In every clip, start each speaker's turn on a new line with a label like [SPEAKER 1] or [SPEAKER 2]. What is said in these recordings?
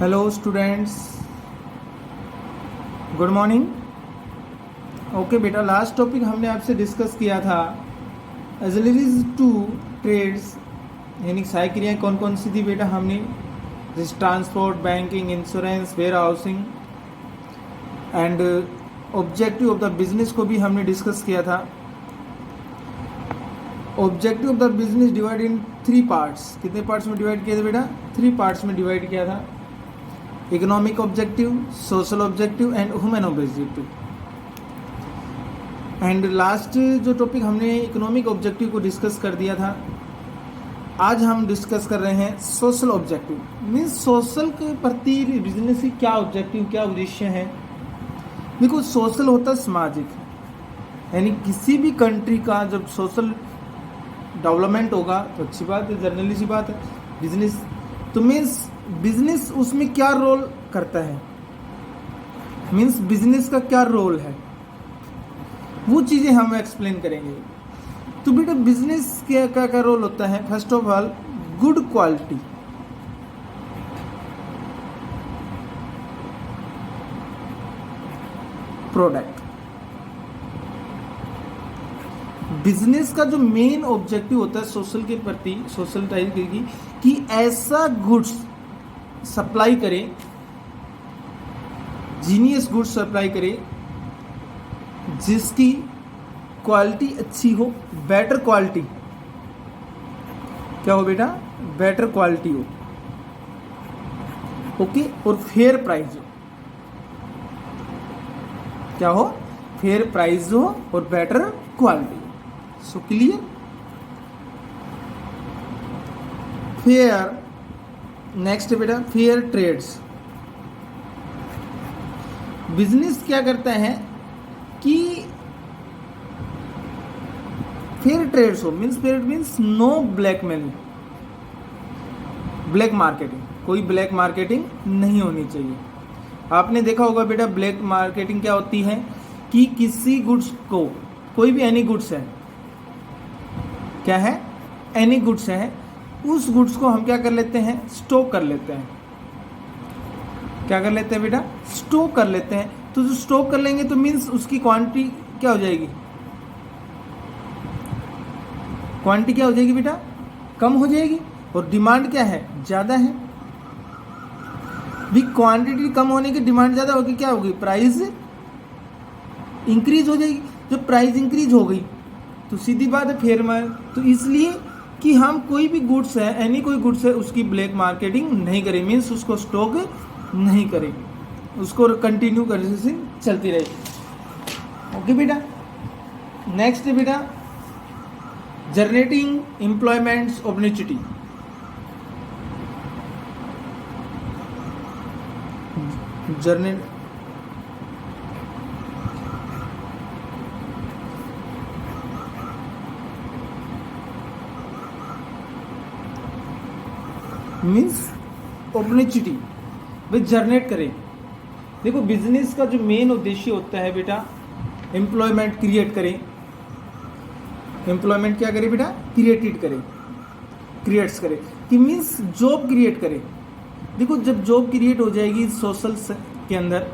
[SPEAKER 1] Hello students, good morning. Okay बेटा, last topic हमने आपसे डिस्कस किया था एजिलिटीज टू ट्रेड्स, यानी सहायक क्रियाएं कौन कौन सी थी बेटा हमने, जैसे transport, banking, insurance, warehousing and objective of the business को भी हमने डिस्कस किया था। Objective of the business divide in 3 parts. कितने पार्ट्स में डिवाइड किया था बेटा? 3 पार्ट्स में डिवाइड किया था। Economic objective, social objective and human objective. And last जो टॉपिक हमने इकोनॉमिक ऑब्जेक्टिव को डिस्कस कर दिया था, आज हम डिस्कस कर रहे हैं सोशल ऑब्जेक्टिव। मीन्स सोशल के प्रति बिजनेस की क्या ऑब्जेक्टिव, क्या उद्देश्य है। देखो, सोशल होता है सामाजिक, यानी किसी भी कंट्री का जब सोशल डेवलपमेंट होगा तो अच्छी बात है, जनरली सी बात है। बिजनेस तो मीन्स बिजनेस उसमें क्या रोल करता है, मीन्स बिजनेस का क्या रोल है, वो चीज़ें हम एक्सप्लेन करेंगे। तो बेटा बिजनेस क्या क्या क्या रोल होता है? First of all, good quality, product. Business का जो मेन ऑब्जेक्टिव होता है सोशल के प्रति, सोशल टाइप की, कि ऐसा गुड्स सप्लाई करे, जीनियस गुड्स सप्लाई करे जिसकी क्वालिटी अच्छी हो, बेटर क्वालिटी। क्या हो बेटा? बेटर क्वालिटी हो, ओके, और फेयर प्राइस हो। क्या हो? फेयर प्राइस हो और better quality. So clear? Fair. Next बेटा, फेयर ट्रेड्स। बिजनेस क्या करता है कि फेयर ट्रेड्स हो, means fair means no black money, black marketing, कोई ब्लैक मार्केटिंग नहीं होनी चाहिए। आपने देखा होगा बेटा, ब्लैक मार्केटिंग क्या होती है कि किसी गुड्स को, कोई भी एनी गुड्स है, क्या है? एनी गुड्स है, उस गुड्स को हम क्या कर लेते हैं? स्टॉक कर लेते हैं। क्या कर लेते हैं बेटा? स्टॉक कर लेते हैं। तो जो स्टॉक कर लेंगे तो मीन्स उसकी क्वांटिटी क्या हो जाएगी? क्वांटिटी क्या हो जाएगी बेटा? कम हो जाएगी। और डिमांड क्या है? ज़्यादा है। भी क्वांटिटी कम होने की डिमांड ज़्यादा होगी, क्या होगी? प्राइस इंक्रीज हो जाएगी। जब प्राइस इंक्रीज हो गई तो सीधी बात है फेयर मार्केट। तो इसलिए कि हम कोई भी गुड्स है, एनी कोई गुड्स है, उसकी ब्लैक मार्केटिंग नहीं करें, मीन्स उसको स्टॉक नहीं करें, उसको कंटिन्यू करने से चलती रहे। ओके बेटा। नेक्स्ट बेटा, generating employments opportunity. Generate means opportunity वे जनरेट करें। देखो, बिजनेस का जो मेन उद्देश्य होता है बेटा, एम्प्लॉयमेंट क्रिएट करें। एम्प्लॉयमेंट क्या करे बेटा? क्रिएटेड करे, क्रिएट्स करे, कि मीन्स जॉब क्रिएट करे। देखो, जब जॉब क्रिएट हो जाएगी सोशल के अंदर,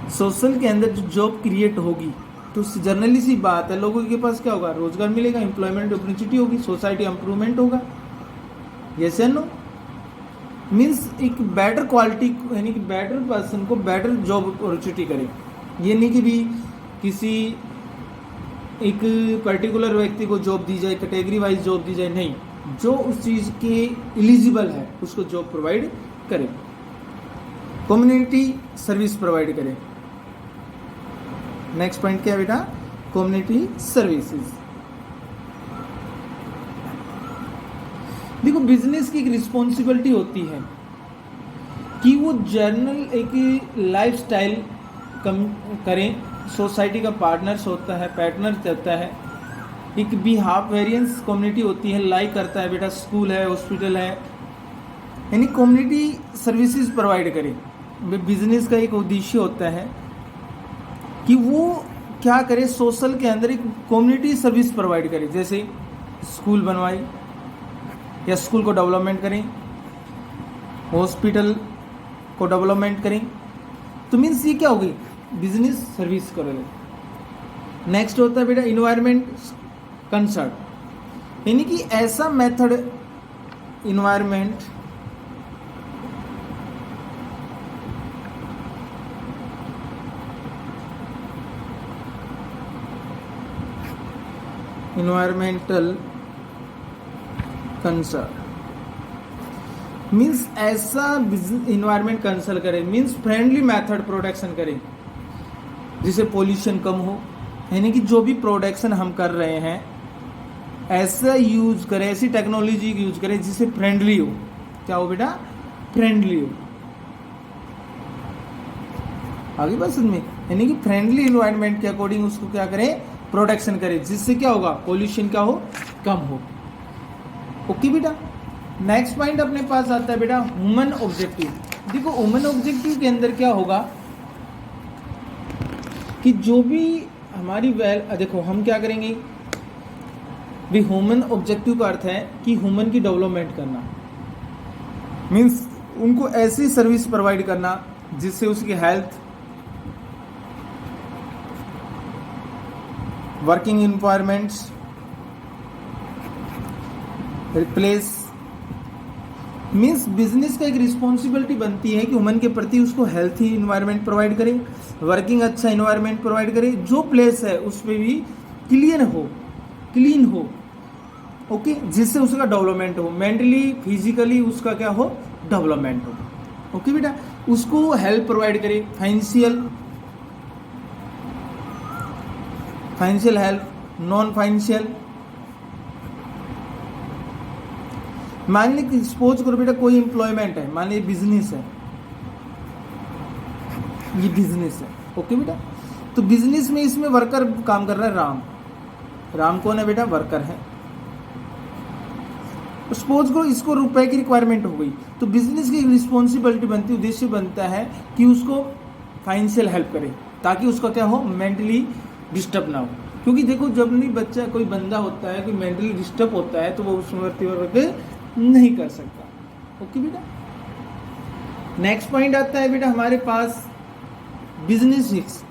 [SPEAKER 1] सोशल के अंदर जो जॉब क्रिएट होगी तो जनरली सी बात है, लोगों के पास क्या होगा? रोजगार मिलेगा, एम्प्लॉयमेंट अपॉर्चुनिटी होगी, सोसाइटी इंप्रूवमेंट होगा। Yes and no? मीन्स एक बेटर क्वालिटी, यानी कि बेटर पर्सन को बेटर जॉब अपॉर्चुनिटी करें। ये नहीं कि भी किसी एक पर्टिकुलर व्यक्ति को जॉब दी जाए, कैटेगरी वाइज जॉब दी जाए, नहीं, जो उस चीज़ के एलिजिबल है उसको जॉब प्रोवाइड करें। कम्युनिटी सर्विस प्रोवाइड करें। नेक्स्ट पॉइंट क्या है बेटा? Community services. देखो, बिजनेस की एक रिस्पॉन्सिबिलिटी होती है कि वो जर्नल एक लाइफस्टाइल कम करें, सोसाइटी का पार्टनर्स होता है, पार्टनर होता है, एक बिहाफ वेरियंस कम्युनिटी होती है, लाइक करता है बेटा, स्कूल है, हॉस्पिटल है, यानी कम्युनिटी सर्विसेज प्रोवाइड करें। बिजनेस का एक उद्देश्य होता है कि वो क्या करे, सोशल के अंदर एक कम्युनिटी सर्विस प्रोवाइड करे, जैसे स्कूल बनवाए या स्कूल को डेवलपमेंट करें, हॉस्पिटल को डेवलपमेंट करें, तो मीन्स ये क्या होगी, बिजनेस सर्विस करोगे। नेक्स्ट होता है बेटा इन्वायरमेंट कंसर्न, यानी कि ऐसा method environment environmental concern means ऐसा इन्वायरमेंट कंसर्न करें, मीन्स फ्रेंडली मेथड प्रोडक्शन करें जिससे पोल्यूशन कम हो, यानी कि जो भी प्रोडक्शन हम कर रहे हैं ऐसा यूज करें, ऐसी टेक्नोलॉजी यूज करें जिससे फ्रेंडली हो। क्या हो बेटा, फ्रेंडली हो। आगे बात समझ में, यानी कि फ्रेंडली इन्वायरमेंट के अकॉर्डिंग उसको क्या करें, प्रोडक्शन करें जिससे क्या होगा, पोल्यूशन क्या हो, कम हो। ओके बेटा, नेक्स्ट पॉइंट अपने पास आता है बेटा ह्यूमन ऑब्जेक्टिव। देखो ह्यूमन ऑब्जेक्टिव के अंदर क्या होगा कि जो भी हमारी देखो हम क्या करेंगे भी, ह्यूमन ऑब्जेक्टिव का अर्थ है कि ह्यूमन की डेवलपमेंट करना, मीन्स उनको ऐसी सर्विस प्रोवाइड करना जिससे उसकी health, working environments, replace, means business का एक रिस्पॉन्सिबिलिटी बनती है कि ह्यूमन के प्रति उसको हेल्थी इन्वायरमेंट प्रोवाइड करें, वर्किंग अच्छा इन्वायरमेंट प्रोवाइड करें, जो प्लेस है उस पर भी क्लीन हो, ओके, जिससे उसका डेवलपमेंट हो, मेंटली फिजिकली उसका क्या हो, डेवलपमेंट हो। ओके बेटा, उसको हेल्प प्रोवाइड करे, फाइनेंशियल हेल्प, नॉन फाइनेंशियल। मान ली सपोज करो बेटा कोई एम्प्लॉयमेंट है, मान ली बिजनेस है, ये बिजनेस है, ओके बेटा, तो बिजनेस में इसमें वर्कर काम कर रहा है, राम कौन है बेटा, वर्कर है। सपोज करो इसको रुपए की रिक्वायरमेंट हो गई, तो बिजनेस की रिस्पॉन्सिबिलिटी बनती, उद्देश्य बनता है कि उसको फाइनेंशियल हेल्प करे ताकि उसका क्या हो, मेंटली डिस्टर्ब ना हो। क्योंकि देखो जब नहीं बच्चा कोई बंदा होता है कि मेंटली डिस्टर्ब होता है तो वो उस वर्क नहीं कर सकता। ओके बेटा, नेक्स्ट पॉइंट आता है बेटा हमारे पास बिजनेस रिस्क।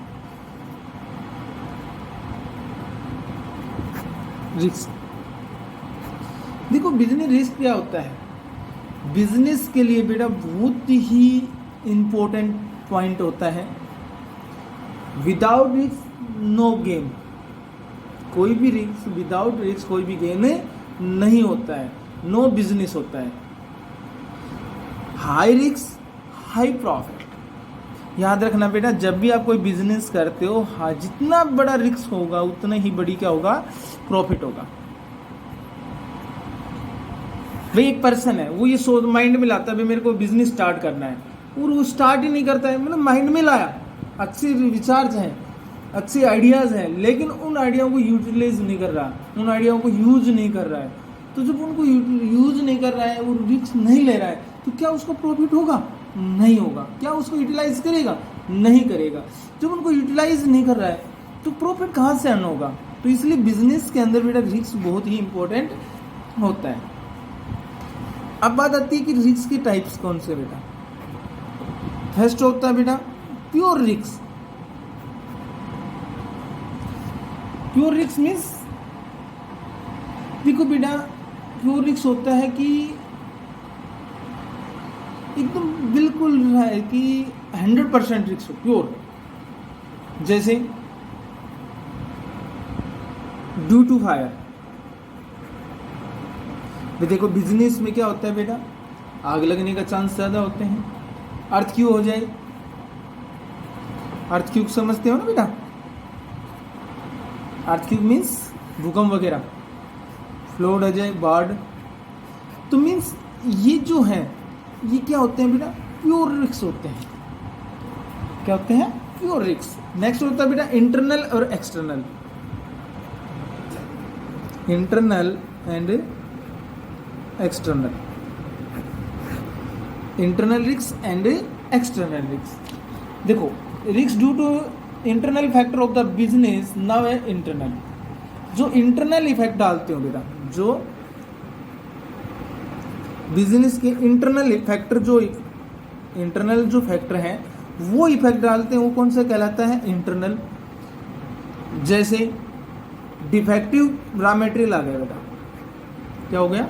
[SPEAKER 1] देखो बिजनेस रिस्क क्या होता है, बिजनेस के लिए बेटा बहुत ही इंपॉर्टेंट पॉइंट होता है, विदाउट रिस्क नो गेम। कोई भी रिस्क, विदाउट रिस्क कोई भी गेम नहीं होता है, नो बिजनेस होता है। हाई रिस्क हाई प्रॉफिट, याद रखना बेटा, जब भी आप कोई बिजनेस करते हो, हाँ जितना बड़ा रिस्क होगा उतना ही बड़ी क्या होगा, प्रॉफिट होगा। भाई एक पर्सन है, वो ये सोच माइंड में लाता है भाई मेरे को बिजनेस स्टार्ट करना है, और वो स्टार्ट ही नहीं करता है, मतलब माइंड में लाया, अच्छे विचार हैं, अच्छे आइडियाज़ हैं, लेकिन उन आइडियाओं को यूटिलाइज नहीं कर रहा, उन आइडियाओं को यूज नहीं कर रहा है। तो जब उनको यूज नहीं कर रहा है, वो रिस्क नहीं ले रहा है, तो क्या उसको प्रॉफिट होगा, नहीं होगा। क्या उसको यूटिलाइज करेगा, नहीं करेगा। जब उनको यूटिलाइज नहीं कर रहा है तो प्रॉफिट कहाँ से अर्न होगा। तो इसलिए बिजनेस के अंदर बेटा रिस्क बहुत ही इंपॉर्टेंट होता है। अब बात आती है कि रिस्क के टाइप्स कौन से बेटा। फर्स्ट होता है बेटा pure risk. Pure risk means देखो बेटा, प्योर रिस्क होता है कि एकदम बिल्कुल है कि 100% रिस्क हो, प्योर। जैसे ड्यू टू फायर, देखो बिजनेस में क्या होता है बेटा, आग लगने का चांस ज़्यादा होते हैं। अर्थ क्यों हो जाए, अर्थ क्यों समझते हो ना बेटा, अर्थ क्यों मीन्स भूकंप वगैरह, फ्लड हो जाए, बाढ़। तो मीन्स ये जो है ये क्या होते हैं बेटा, प्योर रिस्क होते हैं। क्या होते हैं, प्योर रिस्क। नेक्स्ट होता है बेटा इंटरनल और external, internal and external, internal risk and external risk. देखो risk due to internal factor of the business, now है इंटरनल। जो इंटरनल इफेक्ट डालते हो बेटा, जो बिजनेस के इंटरनल फैक्टर जो फैक्टर हैं वो इफेक्ट डालते हैं, वो कौन सा कहलाता है? इंटरनल। जैसे डिफेक्टिव रॉ मटेरियल आ गया बेटा, क्या हो गया?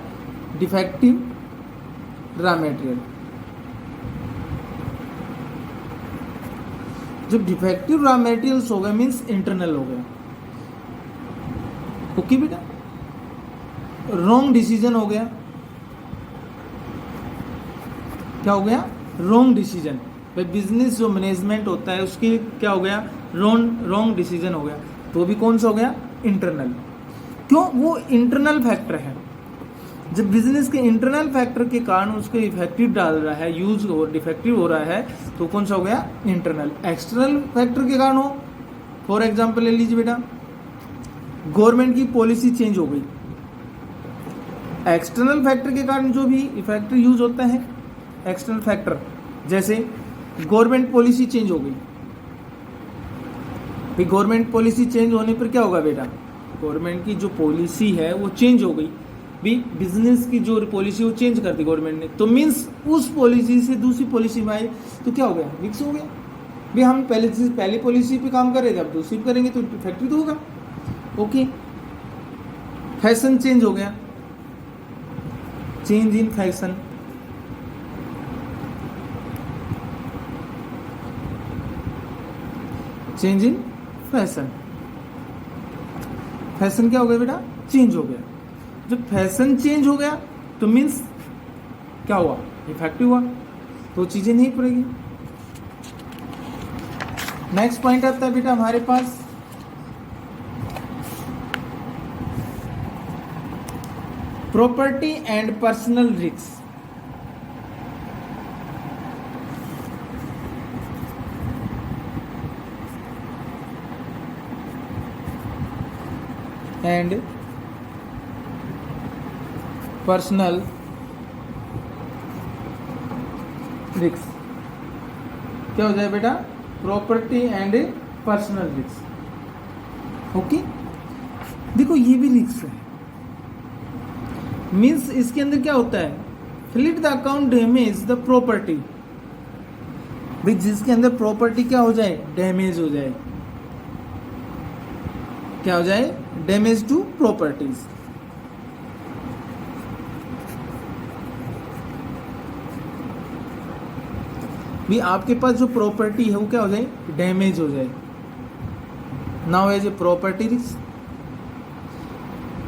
[SPEAKER 1] Defective raw material. जब डिफेक्टिव रॉ मटेरियल्स हो गए मीन्स इंटरनल हो गया। ओके बेटा। रॉन्ग डिसीजन हो गया, क्या हो गया? Wrong decision. भाई बिजनेस जो मैनेजमेंट होता है उसके क्या हो गया? रॉन्ग डिसीजन हो गया, तो भी कौन सा हो गया? इंटरनल। क्यों? वो इंटरनल फैक्टर है। जब बिजनेस के इंटरनल फैक्टर के कारण उसको इफेक्टिव डाल रहा है, यूज हो डिफेक्टिव हो रहा है, तो कौन सा हो गया? इंटरनल। एक्सटर्नल फैक्टर के कारण हो, फॉर एग्जाम्पल ले लीजिए बेटा, गवर्नमेंट की पॉलिसी चेंज हो गई। एक्सटर्नल फैक्टर के कारण जो भी इफेक्टिव यूज होता है, एक्सटर्नल फैक्टर, जैसे गवर्नमेंट पॉलिसी चेंज हो गई। भाई गवर्नमेंट पॉलिसी चेंज होने पर क्या होगा बेटा? गवर्नमेंट की जो पॉलिसी है वो चेंज हो गई। भी बिजनेस की जो पॉलिसी वो चेंज कर दी गवर्नमेंट ने, तो मीन्स उस पॉलिसी से दूसरी पॉलिसी में आए तो क्या हो गया? मिक्स हो गया। भाई हम पहले पॉलिसी पे काम कर रहे थे, अब दूसरी पे करेंगे तो इफेक्टिव तो होगा। ओके। फैशन चेंज हो गया, change in fashion. Change in fashion, fashion क्या हो गया बेटा? चेंज हो गया। जब फैशन चेंज हो गया तो मीन्स क्या हुआ? इफेक्टिव हुआ, तो चीजें नहीं पड़ेगी। नेक्स्ट पॉइंट आता है बेटा हमारे पास property and personal risk. And personal risk क्या हो जाए बेटा? Property and personal risk. Okay. देखो ये भी रिस्क है, मीन्स इसके अंदर क्या होता है? Fleet the account damage the property. भाई जिसके अंदर प्रॉपर्टी क्या हो जाए? डैमेज हो जाए। क्या हो जाए? Damage to properties. भी आपके पास जो प्रॉपर्टी है वो क्या हो जाए? डैमेज हो जाए। Now as a property risk,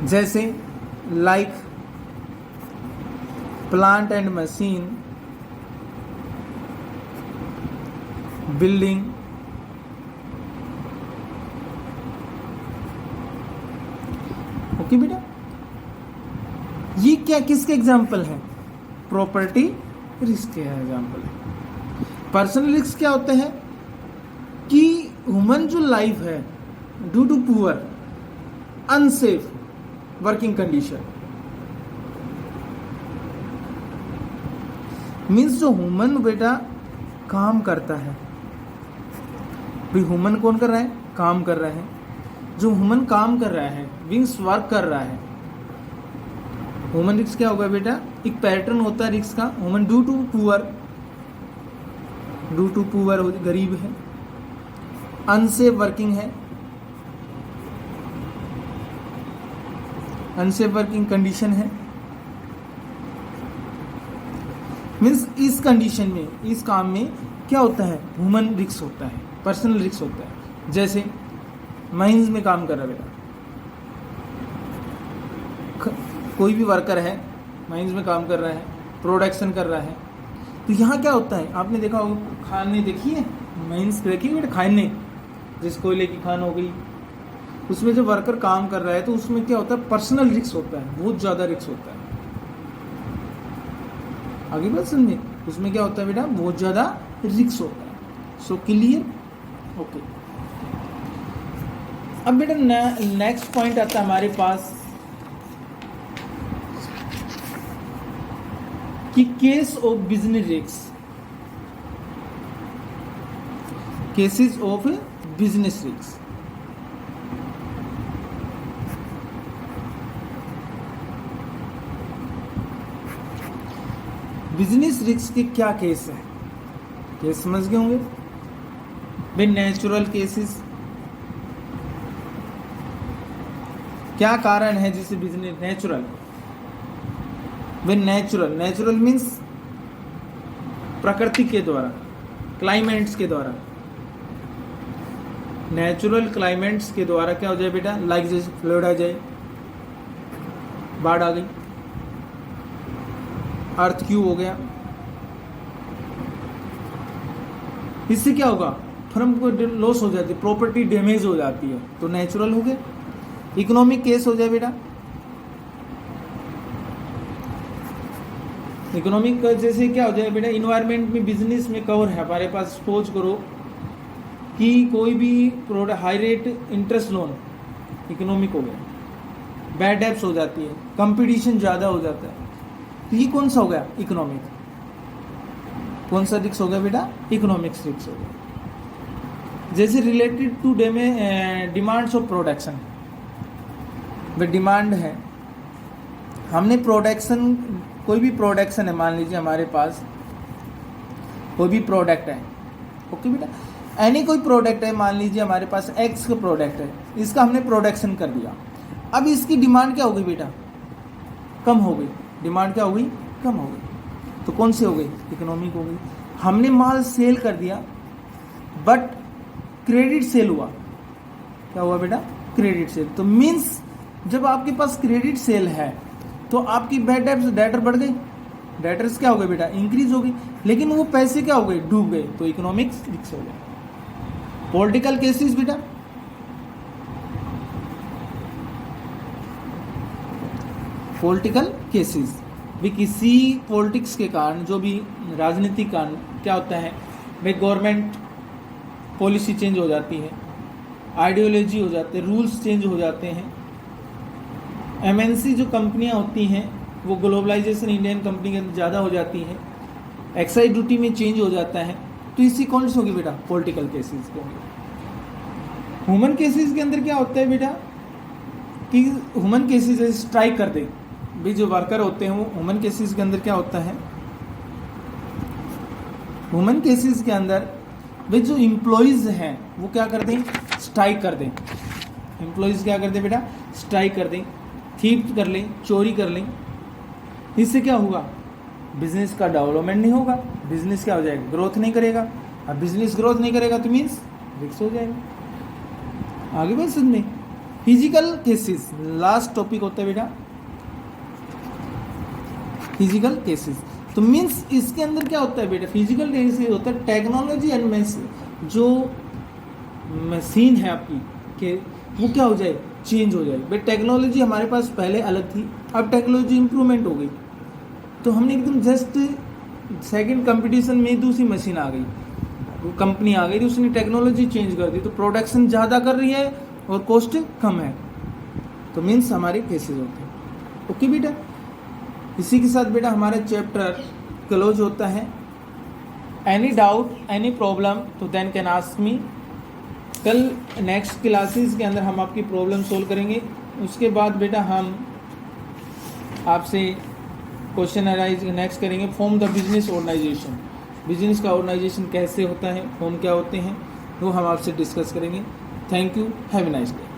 [SPEAKER 1] जैसे like plant and machine, building, okay बेटा। ये क्या किसके एग्जाम्पल है? प्रॉपर्टी रिस्क के एग्जाम्पल है। पर्सनल रिस्क क्या होते हैं कि ह्यूमन जो लाइफ है due to poor unsafe working condition, means जो ह्यूमन बेटा काम करता है। भाई ह्यूमन कौन कर रहा है? काम कर रहा है। जो ह्यूमन काम कर रहा है मीन्स वर्क कर रहा है, ह्यूमन रिस्क क्या होगा बेटा? एक पैटर्न होता है रिस्क का। ह्यूमन ड्यू टू पुअर गरीब है, अनसेफ वर्किंग है, अनसेफ वर्किंग कंडीशन है। मीन्स इस कंडीशन में, इस काम में क्या होता है? ह्यूमन रिस्क होता है, पर्सनल रिस्क होता है। जैसे माइंस में काम कर रहा है बेटा, कोई भी वर्कर है माइंस में काम कर रहा है, प्रोडक्शन कर रहा है, तो यहाँ क्या होता है? आपने देखा होगा, खाने देखी है, माइंस देखी है बेटा, खाने जिस कोयले की खान हो गई, उसमें जब वर्कर काम कर रहा है तो उसमें क्या होता है? पर्सनल रिस्क होता है, बहुत ज़्यादा रिस्क होता है। आगे बात समझे? उसमें क्या होता है बेटा? बहुत ज़्यादा रिस्क होता है। So clear? ओके। अब बेटा नेक्स्ट पॉइंट आता है हमारे पास कि case of business risk, cases of business risk. Business risk के क्या केस है, केस समझ गए होंगे भाई। नेचुरल केसेस, क्या कारण है जिसे बिजनेस नेचुरल, वे नेचुरल मीन्स प्रकृति के द्वारा, क्लाइमेट्स के द्वारा, नेचुरल क्लाइमेट्स के द्वारा क्या हो जाए बेटा, लाइक जैसे फ्लड आ जाए, बाढ़ आ गई, अर्थ क्यू हो गया, इससे क्या होगा, फर्म को लॉस हो जाती है, प्रॉपर्टी डैमेज हो जाती है, तो नेचुरल हो गया। इकोनॉमिक केस हो जाए बेटा, इकोनॉमिक जैसे क्या हो जाए बेटा, इन्वायरमेंट में, बिजनेस में कवर है हमारे पास। सपोज करो कि कोई भी product, high rate interest loan, economic हो गया, बैड डेब्ट्स हो जाती है, कंपटीशन ज़्यादा हो जाता है, तो ये कौन सा हो गया, इकोनॉमिक। कौन सा रिस्क हो गया बेटा, इकोनॉमिक्स रिस्क हो गया। जैसे related to demands of production, वे डिमांड है, हमने प्रोडक्शन, कोई भी प्रोडक्शन है, मान लीजिए हमारे पास कोई भी प्रोडक्ट है, ओके बेटा, एनी कोई प्रोडक्ट है, मान लीजिए हमारे पास एक्स का प्रोडक्ट है, इसका हमने प्रोडक्शन कर दिया, अब इसकी डिमांड क्या हो गई बेटा, कम हो गई, डिमांड क्या हो गई, कम हो गई, तो कौन सी हो गई, इकोनॉमिक हो गई। हमने माल सेल कर दिया बट क्रेडिट सेल हुआ, क्या हुआ बेटा, क्रेडिट सेल, तो मीन्स जब आपके पास क्रेडिट सेल है तो आपकी बैड डेब्ट्स, डेटर बढ़ गई, डेटर्स क्या हो गए बेटा, इंक्रीज हो गई, लेकिन वो पैसे क्या हो गए, डूब गए, तो इकोनॉमिक्स रिस्क हो गया। पॉलिटिकल केसेस बेटा, पॉलिटिकल केसेस भी किसी पॉलिटिक्स के कारण, जो भी राजनीतिक कारण क्या होता है भाई, गवर्नमेंट पॉलिसी चेंज हो जाती है, आइडियोलॉजी हो जाते हैं, रूल्स चेंज हो जाते हैं, एमएनसी जो कंपनियां होती हैं वो ग्लोबलाइजेशन इंडियन कंपनी के अंदर ज़्यादा हो जाती है, एक्साइज ड्यूटी में चेंज हो जाता है, तो इसी कौन सी होगी बेटा, पॉलिटिकल केसेस के होंगे। ह्यूमन केसेस के अंदर क्या होता है बेटा कि ह्यूमन केसेस जैसे स्ट्राइक कर दे भी, जो वर्कर होते हैं वो ह्यूमन केसेस के अंदर क्या होता है, ह्यूमन केसेस के अंदर भाई जो इम्प्लॉइज हैं वो क्या कर दें, स्ट्राइक कर दें, इम्प्लॉइज क्या कर दें बेटा, स्ट्राइक कर दें, थीफ कर लें, चोरी कर लें, इससे क्या होगा, बिजनेस का डेवलपमेंट नहीं होगा, बिजनेस क्या हो जाएगा, ग्रोथ नहीं करेगा, अब बिजनेस ग्रोथ नहीं करेगा तो मीन्स रिस्क हो जाएगा। आगे बात समझ में। फिजिकल केसेस लास्ट टॉपिक होता है बेटा, फिजिकल केसेस, तो मीन्स इसके अंदर क्या होता है बेटा, फिजिकल केसेस होता है टेक्नोलॉजी एंड जो मशीन है आपकी के वो क्या हो जाए, चेंज हो जाए। भाई टेक्नोलॉजी हमारे पास पहले अलग थी, अब टेक्नोलॉजी इम्प्रूवमेंट हो गई, तो हमने एकदम जस्ट सेकंड कंपटीशन में दूसरी मशीन आ गई, वो कंपनी आ गई तो उसने टेक्नोलॉजी चेंज कर दी, तो प्रोडक्शन ज़्यादा कर रही है और कॉस्ट कम है, तो मीन्स हमारे केसेस होते हैं। ओके बेटा, इसी के साथ बेटा हमारा चैप्टर क्लोज होता है। एनी डाउट, एनी प्रॉब्लम, तो देन कैन आस्क मी। कल नेक्स्ट क्लासेस के अंदर हम आपकी प्रॉब्लम सोल्व करेंगे, उसके बाद बेटा हम आपसे क्वेश्चन अराइज नेक्स्ट करेंगे। Form the business organisation, business का ऑर्गेनाइजेशन कैसे होता है, फॉर्म क्या होते हैं, वो हम आपसे डिस्कस करेंगे। Thank you, have a nice day.